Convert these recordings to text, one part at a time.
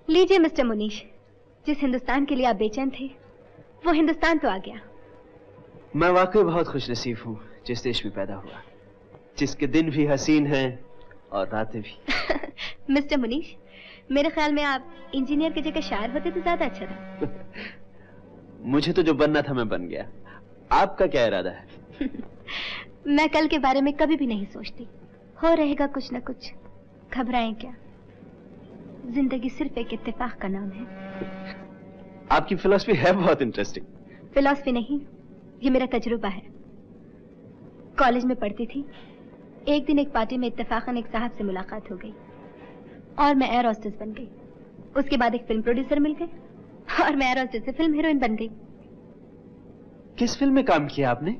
लीजिए मिस्टर मुनीश, जिस हिंदुस्तान के लिए आप बेचैन थे वो हिंदुस्तान तो आ गया। मैं वाकई बहुत खुशनसीब हूँ जिस देश में पैदा हुआ, जिसके दिन भी हसीन हैं और रातें भी। मिस्टर मुनीश, मेरे ख्याल में आप इंजीनियर की जगह शायर होते तो ज्यादा अच्छा था। मुझे तो जो बनना था मैं बन गया। आपका क्या इरादा है? मैं कल के बारे में कभी भी नहीं सोचती। हो रहेगा कुछ न कुछ, घबराएं क्या। जिंदगी सिर्फ एक इत्तेफाक का नाम है। आपकी फिलॉसफी है बहुत इंटरेस्टिंग। फिलॉसफी नहीं, ये मेरा तजुर्बा है। कॉलेज में पढ़ती थी, एक दिन एक पार्टी में इत्तेफाकन एक साहब से मुलाकात हो गई और मैं एयर होस्टेस बन गई। उसके बाद एक फिल्म प्रोड्यूसर मिल गए और मैं एयर होस्टेस से फिल्म हीरोइन बन गई। किस फिल्म में काम किया आपने?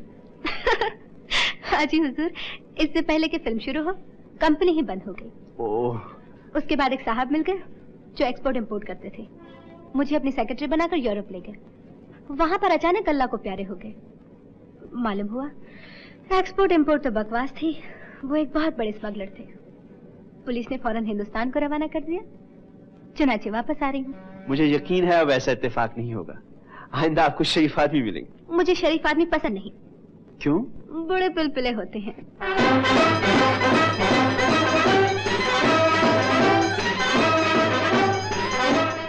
हाँ जी हुजूर, इससे पहले कि फिल्म शुरू हो कंपनी ही बंद हो गई। ओह। उसके बाद एक साहब मिल गए जो एक्सपोर्ट इंपोर्ट करते थे। मुझे अपनी सेक्रेटरी बनाकर यूरोप ले गए। वहां पर अचानक अल्लाह को प्यारे हो गए। मालूम हुआ एक्सपोर्ट इंपोर्ट तो बकवास थी, वो एक बहुत बड़े स्मगलर थे। पुलिस ने फौरन हिंदुस्तान को रवाना कर दिया। चुनाचे वापस आ रही हूँ। मुझे यकीन है अब ऐसा इत्तेफाक नहीं होगा। आइंदा आपको शरीफ आदमी मिलेंगे। मुझे शरीफ आदमी पसंद नहीं। क्यों? बड़े पिलपिले होते हैं।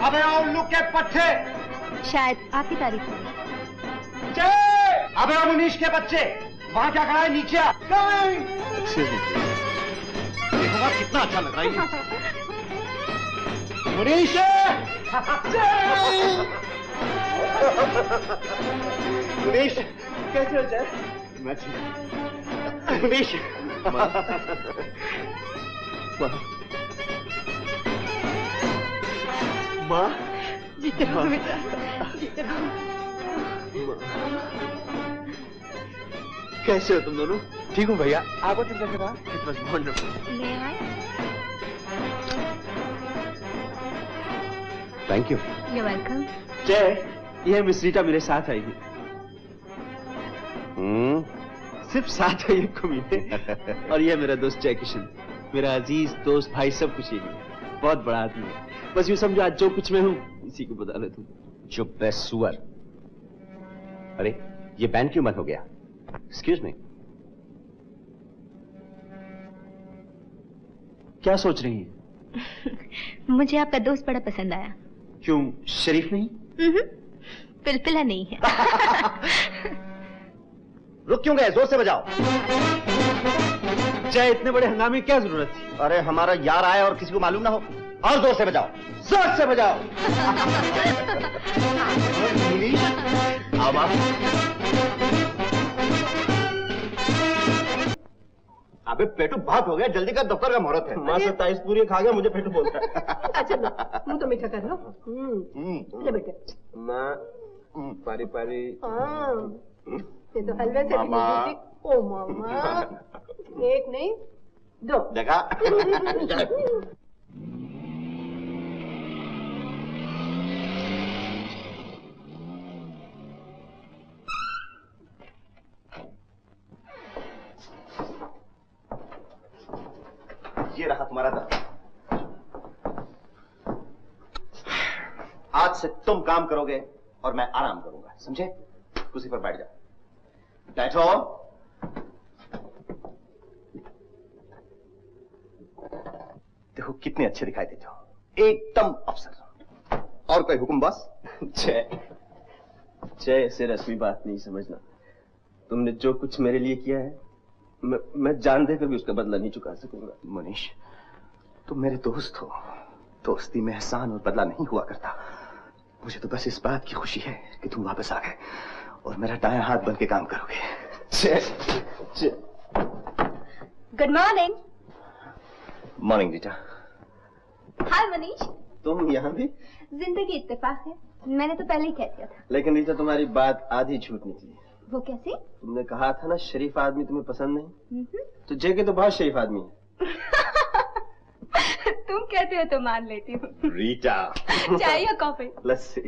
अबे उल्लू के पट्टे! शायद आपकी तारीफ होगी। अबे मुनीश के बच्चे, वहाँ क्या खड़ा है? नीचे आ। देखो कितना अच्छा लग रहा है। मुनीश! मुनीश कैसे हो जाए? मैं ठीक। मुनीश! माँ? जीते रहो बेटा, जीते रहो। कैसे हो तुम दोनों? ठीक हूँ भैया। आपको दिन कैसे रहा? It was wonderful. ले आए? Thank you. You're welcome. जय, यह मिस रीटा मेरे साथ आई है। सिर्फ साथ आई है मिलने। और यह मेरा दोस्त जय किशन, मेरा अजीज दोस्त भाई, सब कुछ यही है। बहुत बड़ा आदमी है। बस यूं समझो आज जो कुछ मैं हूँ इसी की बदौलत हूँ। चुप है सुअर। अरे ये बैंड क्यों बंद हो गया? Excuse me. क्या सोच रही हैं? मुझे आपका दोस्त बड़ा पसंद आया। क्यों, शरीफ नहीं? पिलपिला नहीं है। रुक क्यों गए? जोर से बजाओ। जय, इतने बड़े हंगामे की क्या जरूरत थी? अरे हमारा यार आया और किसी को मालूम ना हो। और जोर से बजाओ, जोर से बजाओ। मुनीश, अब अबे पेटू बहुत हो गया, जल्दी कर, दफ्तर का मुहूर्त है। माँ 27 पूरी खा गया, मुझे पेटू बोलता है। अच्छा लो, मुंह तो मीठा कर लो। ले बेटे। माँ पारी पारी। हाँ, ये तो हलवे से भी नहीं जीती। ओ मामा, एक नहीं दो। देखा? ये रहा तुम्हारा दर्द। आज से तुम काम करोगे और मैं आराम करूंगा, समझे? कुर्सी पर बैठ जाओ। बैठो। देखो कितने अच्छे दिखाई देते हो, एकदम अफसर। और कोई हुक्म बॉस? जय से रस्मी बात नहीं समझना। तुमने जो कुछ मेरे लिए किया है मैं जान देकर भी उसका बदला नहीं चुका सकूंगा। मनीष, तुम मेरे दोस्त हो। दोस्ती में एहसान और बदला नहीं हुआ करता। मुझे तो बस इस बात की खुशी है कि तुम वापस आ गए और मेरा दायां हाथ बन के काम करोगे। Good morning. मॉर्निंग रीटा। हाय मनीष। तुम यहाँ भी? जिंदगी इत्तेफाक है, मैंने तो पहले ही कह दिया था। लेकिन रीटा, तुम्हारी बात आधी झूठ निकली। वो कैसे? तुमने कहा था ना शरीफ आदमी तुम्हें पसंद नहीं। तो जय के तो बहुत शरीफ आदमी है। तुम कहते हो तो मान लेती हूँ। रीटा। चाय या कॉफी? लस्सी।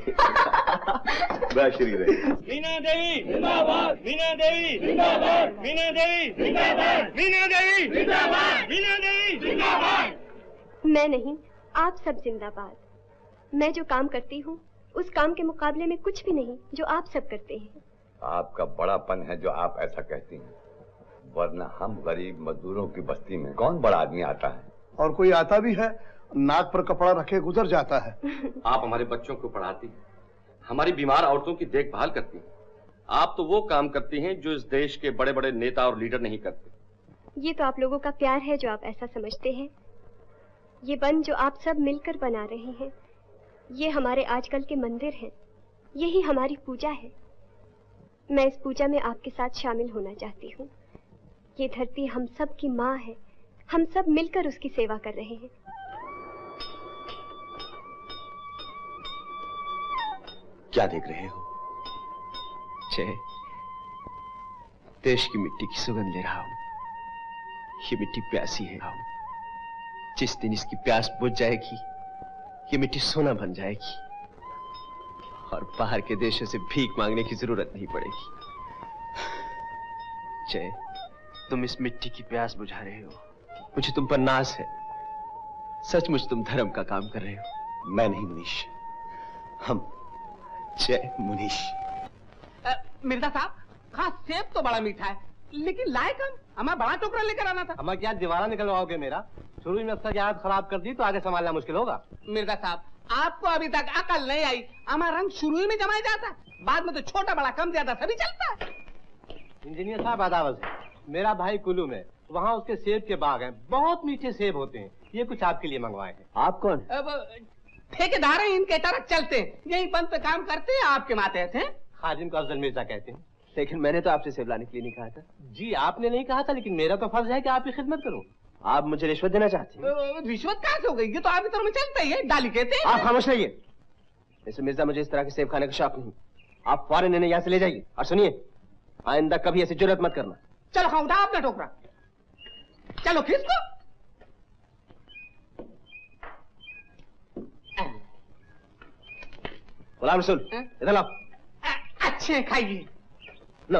बाशरी रहे। मीना देवी जिंदाबाद, मीना देवी जिंदाबाद, मीना देवी जिंदाबाद, मीना देवी जिंदाबाद, मीना देवी जिंदाबाद। मैं नहीं, आप सब जिंदाबाद। मैं जो काम करती हूँ उस काम के मुकाबले में कुछ भी नहीं जो आप सब करते हैं। आपका बड़ापन है जो आप ऐसा कहती हैं, वरना हम गरीब मजदूरों की बस्ती में कौन बड़ा आदमी आता है? और कोई आता भी है नाक पर कपड़ा रखे गुजर जाता है। आप हमारे बच्चों को पढ़ाती हैं, हमारी बीमार औरतों की देखभाल करती हैं। आप तो वो काम करती हैं जो इस देश के बड़े बड़े नेता और लीडर नहीं करते। ये तो आप लोगों का प्यार है जो आप ऐसा समझते हैं। ये वन जो आप सब मिलकर बना रहे हैं, ये हमारे आजकल के मंदिर हैं, यही हमारी पूजा है। मैं इस पूजा में आपके साथ शामिल होना चाहती हूँ। ये धरती हम सब की माँ है, हम सब मिलकर उसकी सेवा कर रहे हैं। क्या देख रहे हो? जय, देश की मिट्टी की सुगंध ले रहा हूं। ये मिट्टी प्यासी है। जिस दिन इसकी प्यास बुझ जाएगी, ये मिट्टी सोना बन जाएगी और बाहर के देशों से भीख मांगने की जरूरत नहीं पड़ेगी। जय, तुम इस मिट्टी की प्यास बुझा रहे हो। मुझे तुम पर नाज है। सचमुच तुम धर्म का काम कर रहे हो। मैं नहीं मुनीश, हम। जय मुनीश। मिर्जा साहब, हाँ सेब तो बड़ा मीठा है, लेकिन लाए कम? हमें बड़ा टोकरा लेकर आना था। हमें क्या दीवाना निकलवाओगे मेरा? शुरू में अक्सर याद खराब कर दी तो आगे संभालना मुश्किल होगा। मिर्जा साहब, आपको अभी तक अकल नहीं आई। हमारा रंग शुरू ही में जमाया जाता है, बाद में तो छोटा बड़ा कम ज्यादा सभी चलता है। इंजीनियर साहब आदाब है। मेरा भाई कुल्लू में, वहाँ उसके सेब के बाग हैं, बहुत मीठे सेब होते हैं। ये कुछ आपके लिए मंगवाए हैं। आप कौन? ठेकेदार हैं, इनके ट्रक चलते हैं, यही पंप पे काम करते हैं। आपके माते थे खादिम को अफजल मिर्जा कहते हैं। लेकिन मैंने तो आपसे सेब लाने के लिए नहीं कहा था। जी आपने नहीं कहा था, लेकिन मेरा तो फर्ज है कि आपकी खिदमत करूं। आप मुझे रिश्वत देना चाहते हैं? रिश्वत कहाँ से हो गई? ये तो आपकी तरफ में चलता ही है, डाली कहते हैं। आप खामोश रहिए। मिस्टर मिर्जा, मुझे इस तरह के सेब खाने का शौक नहीं। आप फौरन इन्हें यहाँ से ले जाइए। और सुनिए, आइंदा कभी ऐसी जुर्रत मत करना। चलो खाऊं उठा अपना टोकरा, चलो खींचो। गुलाम रसूल, इधर लाओ। अच्छे खाइए। नो।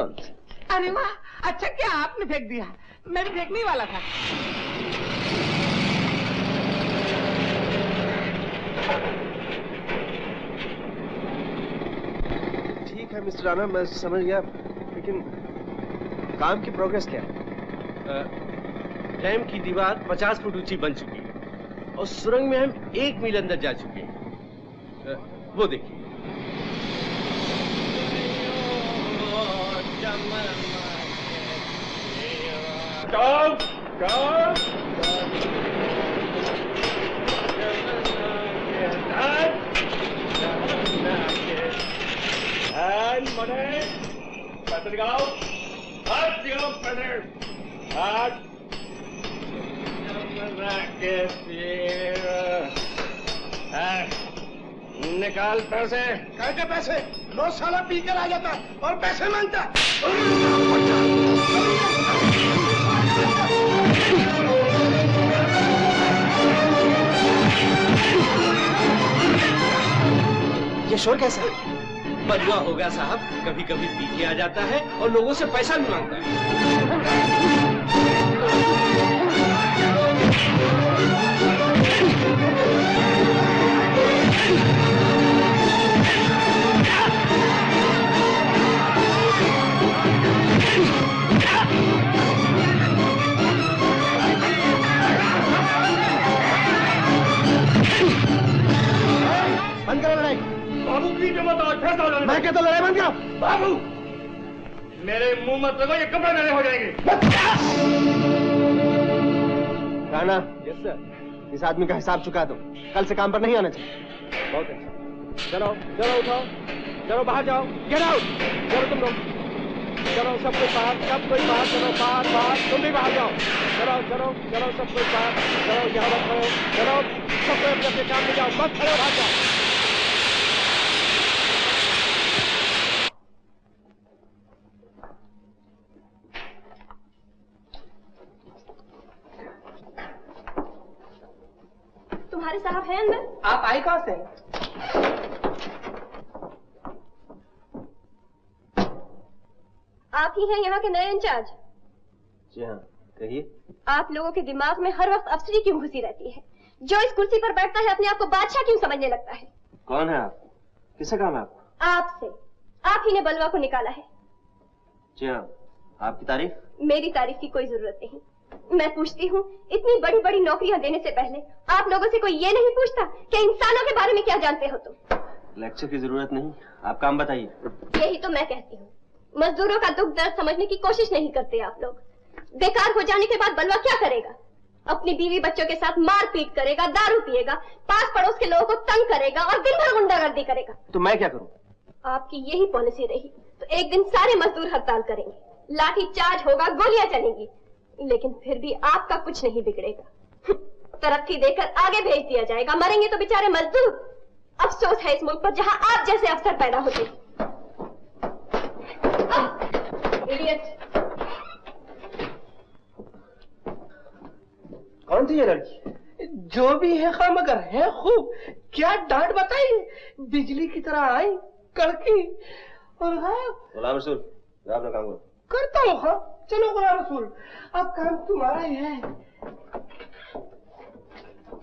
अरे वाह, अच्छा क्या आपने फेंक दिया? मैं भी फेंकने वाला था। ठीक है मिस्टर राणा, मैं समझ गया, लेकिन काम की प्रोग्रेस क्या है? डैम की दीवार 50 फुट ऊंची बन चुकी है और सुरंग में हम 1 मील अंदर जा चुके हैं। वो देखिए। निकाल पैसे। कैसे पैसे? रोज साला पी कर आ जाता और पैसे मांगता। ये शोर कैसा है? बदुआ होगा साहब, कभी कभी पी के आ जाता है और लोगों से पैसा भी मांगता है। बंद करो लड़ाई। बाबू की जमत आज फैसला हो जाएगा। मैं कहता हूं लड़ाई बंद करो। बाबू, मेरे मुंह मत लगो, ये कपड़े मेरे हो जाएंगे। राणा। Yes sir. इस आदमी का हिसाब चुका दो, कल से काम पर नहीं आना चाहिए। बहुत अच्छा। चलो चलो उठाओ, चलो बाहर जाओ। Get out. चलो तुम लोग, चलो सब कोई बाहर, सब कोई बाहर। चलो बाहर बाहर, तुम भी बाहर जाओ। चलो चलो चलो सब कोई बाहर। चलो यहाँ मत खड़ो, चलो सब कोई अपने अपने काम में जाओ, मत खड़ो, बाहर जाओ। तुम्हारे साहब हैं अंदर? आप आए कहाँ से? आप ही हैं यहाँ के नए इंचार्ज? जी हाँ, कहिए। आप लोगों के दिमाग में हर वक्त अफसरी क्यों घुसी रहती है? जो इस कुर्सी पर बैठता है अपने आप को बादशाह क्यों समझने लगता है? कौन है आप? किससे काम है आपको? आपसे। आप ही ने बलवा को निकाला है। जी हाँ, आपकी तारीफ? मेरी तारीफ की कोई जरूरत नहीं। मैं पूछती हूँ, इतनी बड़ी बड़ी नौकरियां देने से पहले आप लोगों से कोई ये नहीं पूछता कि इंसानों के बारे में क्या जानते हो तुम? लेक्चर की जरूरत नहीं, आप काम बताइए। यही तो मैं कहती हूँ, मजदूरों का दुख दर्द समझने की कोशिश नहीं करते आप लोग। बेकार हो जाने के बाद बलवा क्या करेगा? अपनी बीवी बच्चों के साथ मार पीट करेगा, दारू पिएगा, पास पड़ोस के लोगों को तंग करेगा और दिन भर गुंडागर्दी करेगा। तो मैं क्या करूं? आपकी यही पॉलिसी रही तो एक दिन सारे मजदूर हड़ताल करेंगे, लाठी चार्ज होगा, गोलियां चलेंगी, लेकिन फिर भी आपका कुछ नहीं बिगड़ेगा। तरक्की देकर आगे भेज दिया जाएगा, मरेंगे तो बेचारे मजदूर। अफसोस है इस मुल्क पर जहां आप जैसे अफसर पैदा होते हैं। इडियट। कौन थी ये लड़की? जो भी है खा मगर है खूब। क्या डांट बताई, बिजली की तरह आई, कड़की और गुलाम रसूल, अपना काम करो। करता हूँ खा। चलो गुलाम रसूल, अब काम तुम्हारा ही है।